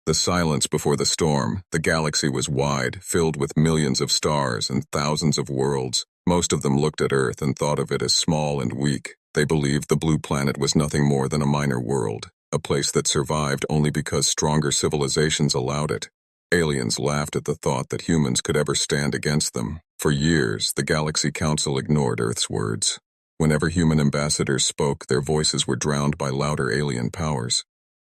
The silence before the storm. The galaxy was wide, filled with millions of stars and thousands of worlds. Most of them looked at Earth and thought of it as small and weak. They believed the blue planet was nothing more than a minor world, a place that survived only because stronger civilizations allowed it. Aliens laughed at the thought that humans could ever stand against them. For years, the Galaxy Council ignored Earth's words. Whenever human ambassadors spoke, their voices were drowned by louder alien powers.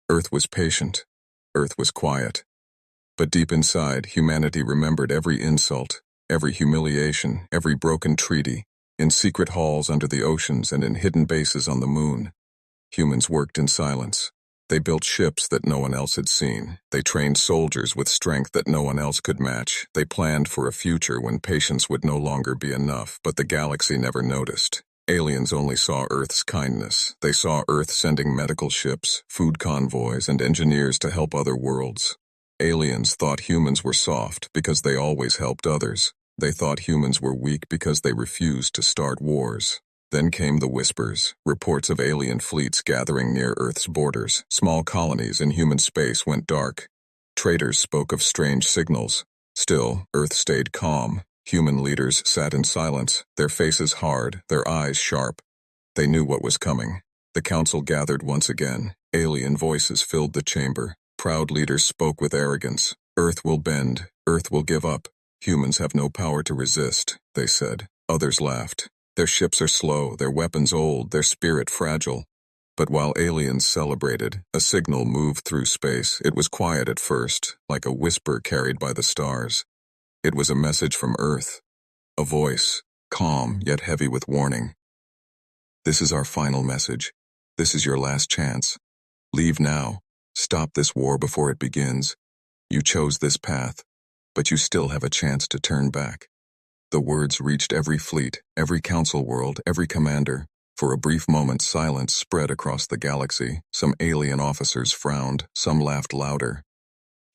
Earth was patient. Earth was quiet. But deep inside, humanity remembered every insult, every humiliation, every broken treaty, in secret halls under the oceans and in hidden bases on the moon. Humans worked in silence. They built ships that no one else had seen. They trained soldiers with strength that no one else could match. They planned for a future when patience would no longer be enough, but the galaxy never noticed. Aliens only saw Earth's kindness. They saw Earth sending medical ships, food convoys, and engineers to help other worlds. Aliens thought humans were soft because they always helped others. They thought humans were weak because they refused to start wars. Then came the whispers, reports of alien fleets gathering near Earth's borders. Small colonies in human space went dark. Traders spoke of strange signals. Still, Earth stayed calm. Human leaders sat in silence, their faces hard, their eyes sharp. They knew what was coming. The council gathered once again. Alien voices filled the chamber. Proud leaders spoke with arrogance. Earth will bend. Earth will give up. Humans have no power to resist, they said. Others laughed. Their ships are slow, their weapons old, their spirit fragile. But while aliens celebrated, a signal moved through space. It was quiet at first, like a whisper carried by the stars. It was a message from Earth. A voice, calm yet heavy with warning. This is our final message. This is your last chance. Leave now. Stop this war before it begins. You chose this path, but you still have a chance to turn back. The words reached every fleet, every council world, every commander. For a brief moment, silence spread across the galaxy. Some alien officers frowned, some laughed louder.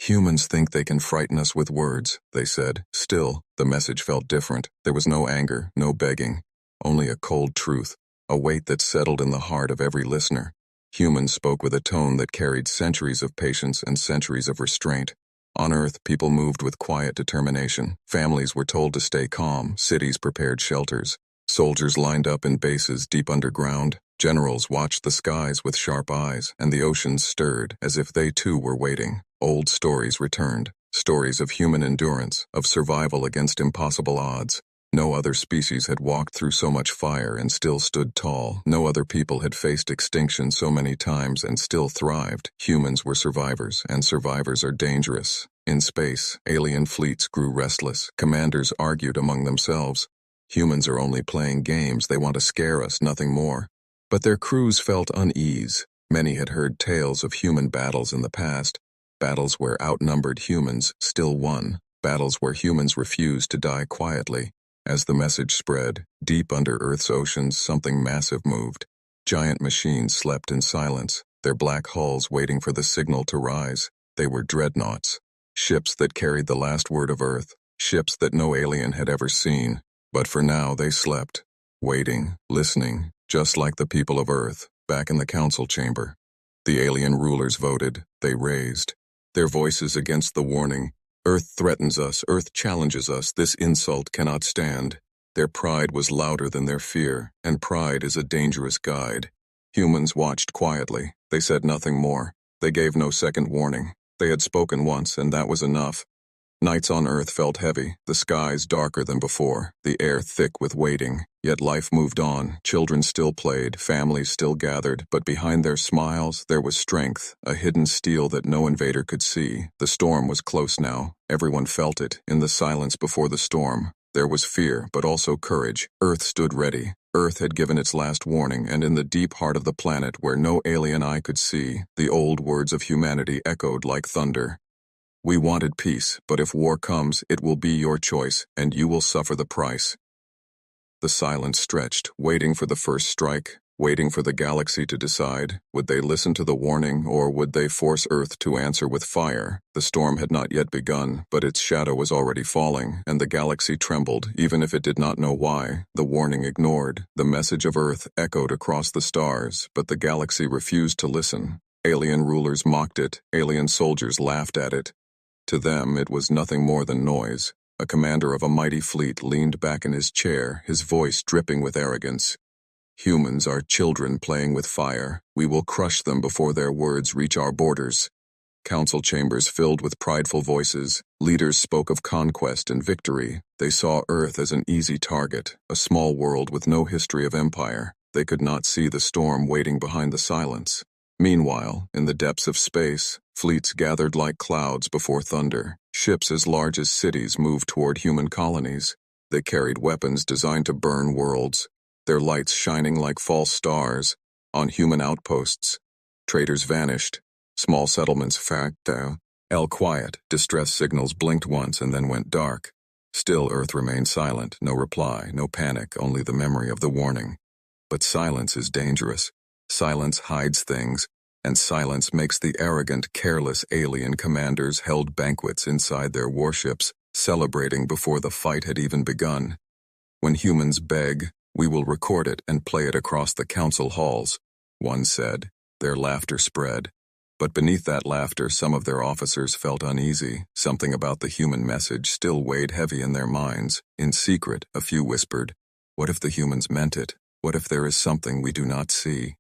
Humans think they can frighten us with words, they said. Still, the message felt different. There was no anger, no begging, only a cold truth, a weight that settled in the heart of every listener. Humans spoke with a tone that carried centuries of patience and centuries of restraint. On Earth, people moved with quiet determination. Families were told to stay calm. Cities prepared shelters. Soldiers lined up in bases deep underground. Generals watched the skies with sharp eyes, and the oceans stirred as if they too were waiting. Old stories returned. Stories of human endurance, of survival against impossible odds. No other species had walked through so much fire and still stood tall. No other people had faced extinction so many times and still thrived. Humans were survivors, and survivors are dangerous. In space, alien fleets grew restless. Commanders argued among themselves. Humans are only playing games. They want to scare us, nothing more. But their crews felt unease. Many had heard tales of human battles in the past. Battles where outnumbered humans still won. Battles where humans refused to die quietly. As the message spread, deep under Earth's oceans, something massive moved. Giant machines slept in silence, their black hulls waiting for the signal to rise. They were dreadnoughts, ships that carried the last word of Earth, ships that no alien had ever seen. But for now they slept, waiting, listening, just like the people of Earth, back in the council chamber. The alien rulers voted, they raised their voices against the warning. Earth threatens us, Earth challenges us, this insult cannot stand. Their pride was louder than their fear, and pride is a dangerous guide. Humans watched quietly. They said nothing more. They gave no second warning. They had spoken once, and that was enough. Nights on Earth felt heavy, the skies darker than before, the air thick with waiting. Yet life moved on, children still played, families still gathered, but behind their smiles there was strength, a hidden steel that no invader could see. The storm was close now. Everyone felt it, in the silence before the storm. There was fear, but also courage. Earth stood ready. Earth had given its last warning, and in the deep heart of the planet, where no alien eye could see, the old words of humanity echoed like thunder. We wanted peace, but if war comes, it will be your choice, and you will suffer the price. The silence stretched, waiting for the first strike, waiting for the galaxy to decide. Would they listen to the warning, or would they force Earth to answer with fire? The storm had not yet begun, but its shadow was already falling, and the galaxy trembled, even if it did not know why. The warning ignored. The message of Earth echoed across the stars, but the galaxy refused to listen. Alien rulers mocked it, alien soldiers laughed at it. To them, it was nothing more than noise. A commander of a mighty fleet leaned back in his chair, his voice dripping with arrogance. Humans are children playing with fire. We will crush them before their words reach our borders. Council chambers filled with prideful voices. Leaders spoke of conquest and victory. They saw Earth as an easy target, a small world with no history of empire. They could not see the storm waiting behind the silence. Meanwhile, in the depths of space, fleets gathered like clouds before thunder. Ships as large as cities moved toward human colonies. They carried weapons designed to burn worlds, their lights shining like false stars on human outposts. Traders vanished. Small settlements fell quiet. Distress signals blinked once and then went dark. Still, Earth remained silent. No reply, no panic, only the memory of the warning. But silence is dangerous. Silence hides things, and silence makes the arrogant, careless alien commanders held banquets inside their warships, celebrating before the fight had even begun. When humans beg, we will record it and play it across the council halls, one said. Their laughter spread. But beneath that laughter, some of their officers felt uneasy. Something about the human message still weighed heavy in their minds. In secret, a few whispered, "What if the humans meant it? What if there is something we do not see?"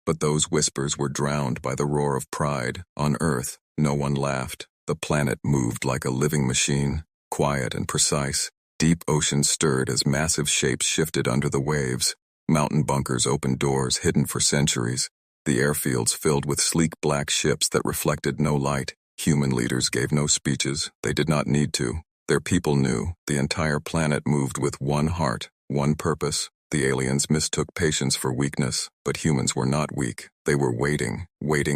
But those whispers were drowned by the roar of pride. On Earth, no one laughed. The planet moved like a living machine, quiet and precise. Deep oceans stirred as massive shapes shifted under the waves. Mountain bunkers opened doors hidden for centuries. The airfields filled with sleek black ships that reflected no light. Human leaders gave no speeches. They did not need to. Their people knew. The entire planet moved with one heart, one purpose. The aliens mistook patience for weakness, but humans were not weak. They were waiting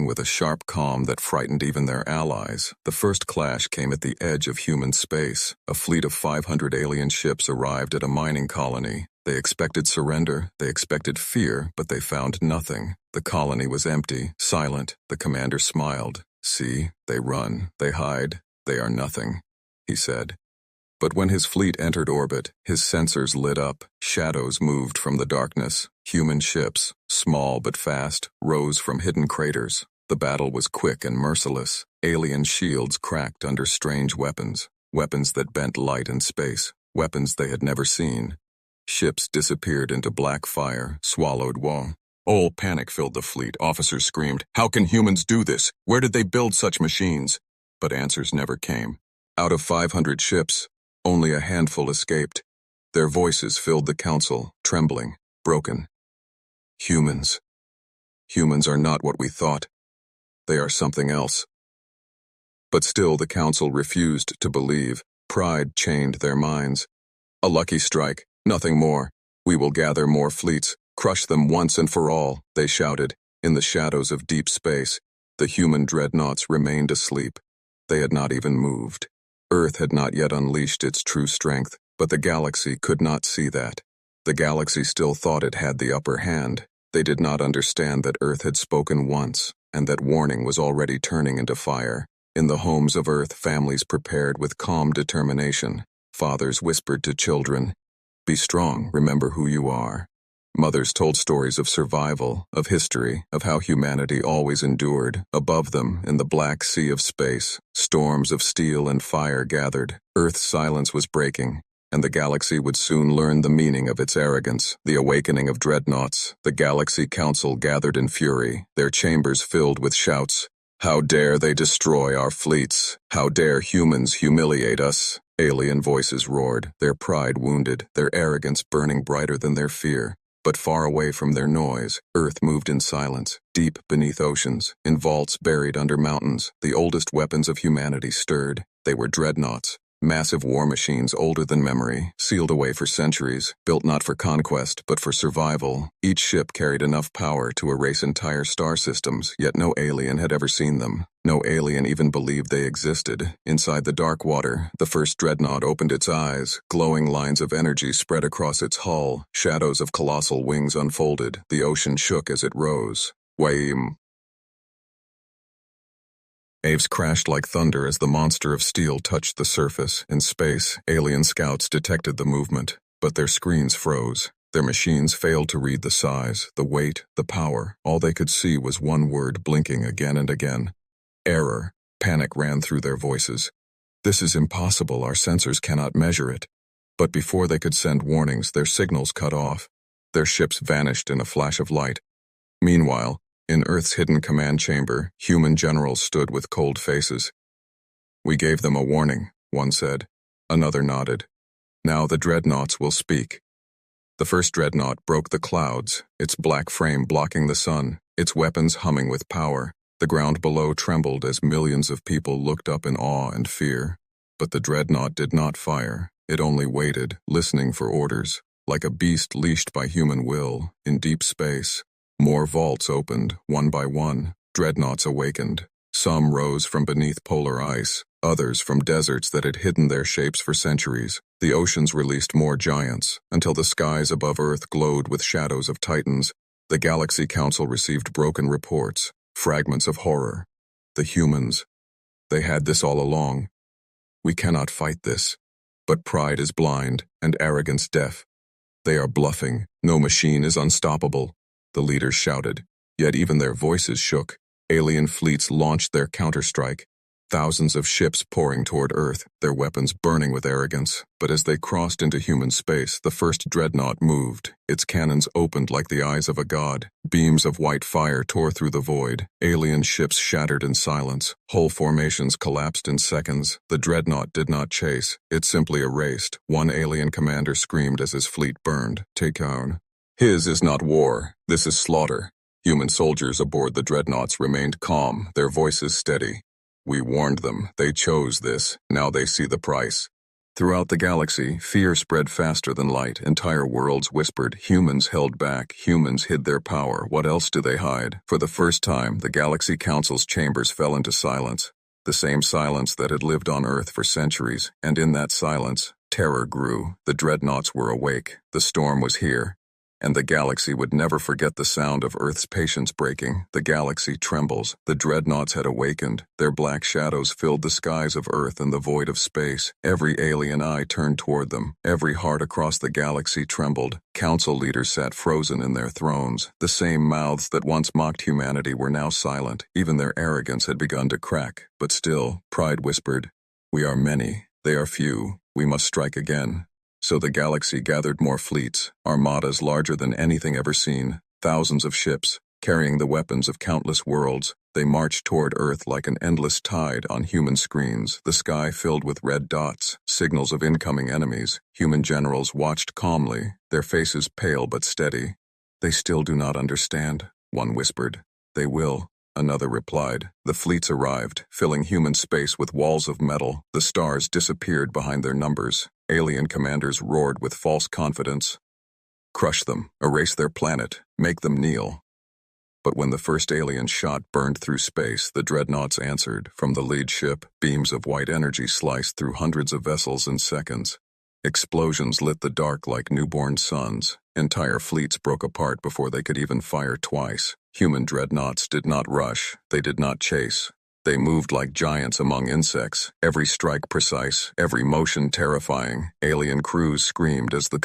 with a sharp calm that frightened even their allies. The first clash came at the edge of human space. A fleet of 500 alien ships arrived at a mining colony. They expected surrender, they expected fear, but they found nothing. The colony was empty, silent. The commander smiled. "See, they run, they hide, they are nothing," he said. But when his fleet entered orbit, his sensors lit up. Shadows moved from the darkness. Human ships, small but fast, rose from hidden craters. The battle was quick and merciless. Alien shields cracked under strange weapons. Weapons that bent light and space. Weapons they had never seen. Ships disappeared into black fire, swallowed wall. All panic filled the fleet. Officers screamed, "How can humans do this? Where did they build such machines?" But answers never came. Out of 500 ships, only a handful escaped. Their voices filled the council, trembling, broken. Humans. Humans are not what we thought. They are something else. But still the council refused to believe. Pride chained their minds. "A lucky strike, nothing more. We will gather more fleets, crush them once and for all," they shouted. In the shadows of deep space, the human dreadnoughts remained asleep. They had not even moved. Earth had not yet unleashed its true strength, but the galaxy could not see that. The galaxy still thought it had the upper hand. They did not understand that Earth had spoken once, and that warning was already turning into fire. In the homes of Earth, families prepared with calm determination. Fathers whispered to children, "Be strong, remember who you are." Mothers told stories of survival, of history, of how humanity always endured. Above them, in the black sea of space, storms of steel and fire gathered. Earth's silence was breaking, and the galaxy would soon learn the meaning of its arrogance. The awakening of dreadnoughts. The Galaxy Council gathered in fury, their chambers filled with shouts. "How dare they destroy our fleets? How dare humans humiliate us?" Alien voices roared, their pride wounded, their arrogance burning brighter than their fear. But far away from their noise, Earth moved in silence, deep beneath oceans, in vaults buried under mountains. The oldest weapons of humanity stirred. They were dreadnoughts, massive war machines older than memory, sealed away for centuries, built not for conquest, but for survival. Each ship carried enough power to erase entire star systems, yet no alien had ever seen them. No alien even believed they existed. Inside the dark water, the first dreadnought opened its eyes. Glowing lines of energy spread across its hull. Shadows of colossal wings unfolded. The ocean shook as it rose. Waves crashed like thunder as the monster of steel touched the surface. In space, alien scouts detected the movement, but their screens froze. Their machines failed to read the size, the weight, the power. All they could see was one word blinking again and again. Error. Panic ran through their voices. This is impossible, our sensors cannot measure it. But before they could send warnings, their signals cut off. Their ships vanished in a flash of light. Meanwhile, in Earth's hidden command chamber, human generals stood with cold faces. We gave them a warning, one said. Another nodded. Now the dreadnoughts will speak. The first dreadnought broke the clouds, its black frame blocking the sun, its weapons humming with power. The ground below trembled as millions of people looked up in awe and fear. But the dreadnought did not fire. It only waited, listening for orders. Like a beast leashed by human will, in deep space. More vaults opened, one by one. Dreadnoughts awakened. Some rose from beneath polar ice, others from deserts that had hidden their shapes for centuries. The oceans released more giants, until the skies above Earth glowed with shadows of titans. The Galaxy Council received broken reports, fragments of horror. The humans. They had this all along. We cannot fight this. But pride is blind, and arrogance deaf. They are bluffing. No machine is unstoppable. The leaders shouted, yet even their voices shook. Alien fleets launched their counterstrike. Thousands of ships pouring toward Earth, their weapons burning with arrogance. But as they crossed into human space, the first dreadnought moved. Its cannons opened like the eyes of a god. Beams of white fire tore through the void. Alien ships shattered in silence. Whole formations collapsed in seconds. The dreadnought did not chase. It simply erased. One alien commander screamed as his fleet burned. Take down. His is not war. This is slaughter. Human soldiers aboard the dreadnoughts remained calm, their voices steady. We warned them. They chose this. Now they see the price. Throughout the galaxy, fear spread faster than light. Entire worlds whispered. Humans held back. Humans hid their power. What else do they hide? For the first time, the Galaxy Council's chambers fell into silence. The same silence that had lived on Earth for centuries. And in that silence, terror grew. The dreadnoughts were awake. The storm was here. And the galaxy would never forget the sound of Earth's patience breaking. The galaxy trembles. The dreadnoughts had awakened. Their black shadows filled the skies of Earth and the void of space. Every alien eye turned toward them. Every heart across the galaxy trembled. Council leaders sat frozen in their thrones. The same mouths that once mocked humanity were now silent. Even their arrogance had begun to crack. But still, pride whispered, "We are many. They are few. We must strike again." So the galaxy gathered more fleets, armadas larger than anything ever seen, thousands of ships, carrying the weapons of countless worlds. They marched toward Earth like an endless tide on human screens, the sky filled with red dots, signals of incoming enemies. Human generals watched calmly, their faces pale but steady. "They still do not understand," one whispered. "They will," another replied. The fleets arrived, filling human space with walls of metal. The stars disappeared behind their numbers. Alien commanders roared with false confidence. Crush them, erase their planet, make them kneel. But when the first alien shot burned through space, the dreadnoughts answered. From the lead ship, beams of white energy sliced through hundreds of vessels in seconds. Explosions lit the dark like newborn suns. Entire fleets broke apart before they could even fire twice. Human dreadnoughts did not rush, they did not chase. They moved like giants among insects, every strike precise, every motion terrifying. Alien crews screamed as the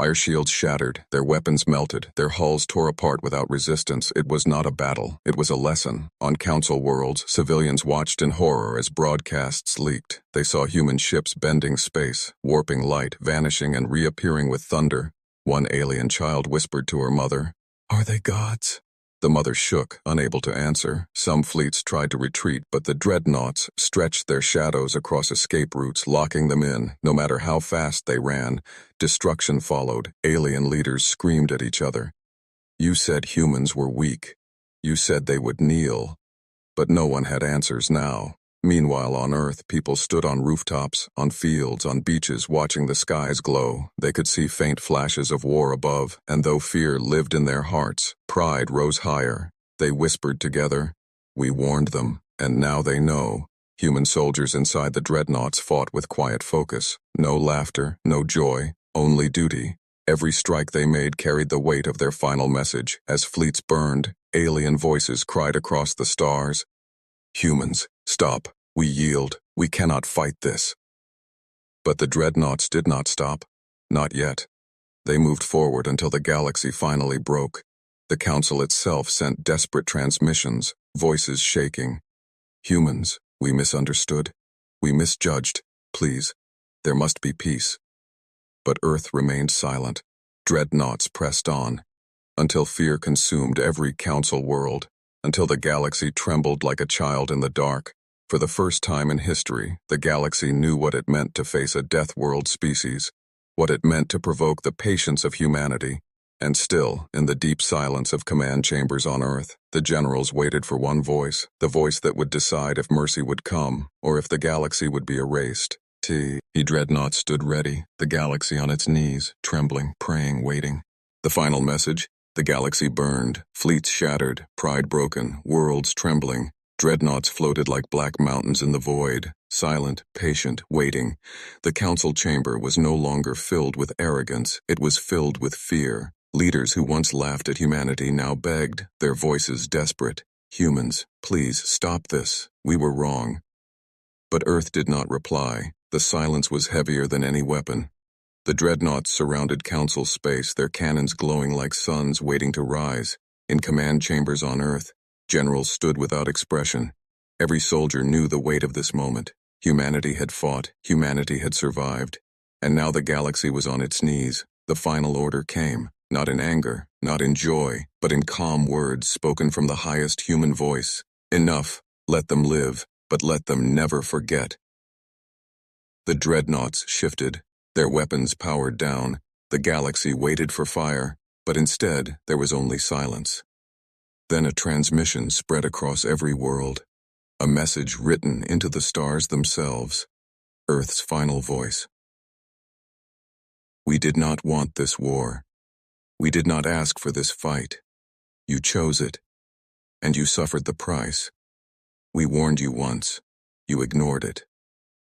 Air shields shattered, their weapons melted, their hulls tore apart without resistance. It was not a battle, it was a lesson. On council worlds, civilians watched in horror as broadcasts leaked. They saw human ships bending space, warping light, vanishing and reappearing with thunder. One alien child whispered to her mother, "Are they gods?" The mother shook, unable to answer. Some fleets tried to retreat, but the dreadnoughts stretched their shadows across escape routes, locking them in. No matter how fast they ran, destruction followed. Alien leaders screamed at each other. "You said humans were weak. You said they would kneel." But no one had answers now. Meanwhile, on Earth, people stood on rooftops, on fields, on beaches, watching the skies glow. They could see faint flashes of war above, and though fear lived in their hearts, pride rose higher. They whispered together, "We warned them, and now they know." Human soldiers inside the dreadnoughts fought with quiet focus. No laughter, no joy, only duty. Every strike they made carried the weight of their final message. As fleets burned, alien voices cried across the stars, "Humans, stop. We yield. We cannot fight this." But the dreadnoughts did not stop. Not yet. They moved forward until the galaxy finally broke. The Council itself sent desperate transmissions, voices shaking. Humans, we misunderstood. We misjudged. Please, there must be peace. But Earth remained silent. Dreadnoughts pressed on, until fear consumed every Council world, until the galaxy trembled like a child in the dark. For the first time in history, the galaxy knew what it meant to face a death world species, what it meant to provoke the patience of humanity. And still, in the deep silence of command chambers on Earth, the generals waited for one voice, the voice that would decide if mercy would come, or if the galaxy would be erased. Dreadnought stood ready, the galaxy on its knees, trembling, praying, waiting. The final message: the galaxy burned, fleets shattered, pride broken, worlds trembling. Dreadnoughts floated like black mountains in the void, silent, patient, waiting. The Council chamber was no longer filled with arrogance, it was filled with fear. Leaders who once laughed at humanity now begged, their voices desperate. Humans, please stop this. We were wrong. But Earth did not reply. The silence was heavier than any weapon. The dreadnoughts surrounded Council space, their cannons glowing like suns waiting to rise. In command chambers on Earth, generals stood without expression. Every soldier knew the weight of this moment. Humanity had fought, humanity had survived. And now the galaxy was on its knees. The final order came. Not in anger, not in joy, but in calm words spoken from the highest human voice. Enough, let them live, but let them never forget. The dreadnoughts shifted, their weapons powered down. The galaxy waited for fire, but instead there was only silence. Then a transmission spread across every world, a message written into the stars themselves, Earth's final voice. We did not want this war. We did not ask for this fight. You chose it, and you suffered the price. We warned you once. You ignored it.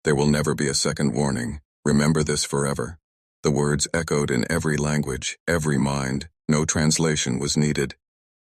There will never be a second warning. Remember this forever. The words echoed in every language, every mind. No translation was needed.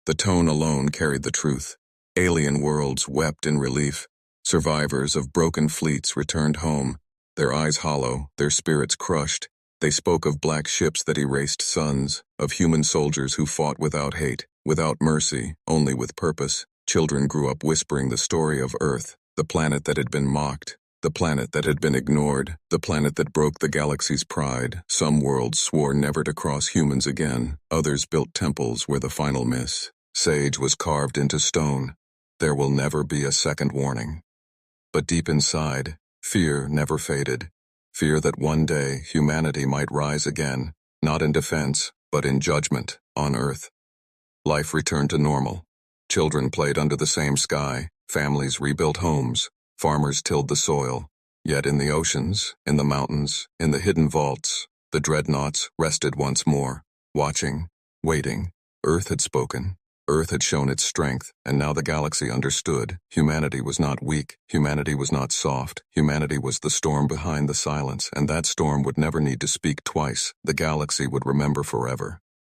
The tone alone carried the truth. Alien worlds wept in relief. Survivors of broken fleets returned home, their eyes hollow, their spirits crushed. They spoke of black ships that erased suns, of human soldiers who fought without hate, without mercy, only with purpose. Children grew up whispering the story of Earth, the planet that had been mocked, the planet that had been ignored, the planet that broke the galaxy's pride. Some worlds swore never to cross humans again, others built temples where the final sage was carved into stone. There will never be a second warning. But deep inside, fear never faded. Fear that one day humanity might rise again, not in defense, but in judgment, on Earth. Life returned to normal. Children played under the same sky, families rebuilt homes, farmers tilled the soil. Yet in the oceans, in the mountains, in the hidden vaults, the dreadnoughts rested once more, watching, waiting. Earth had spoken. Earth had shown its strength, and now the galaxy understood. Humanity was not weak, humanity was not soft, humanity was the storm behind the silence, and that storm would never need to speak twice. The galaxy would remember forever.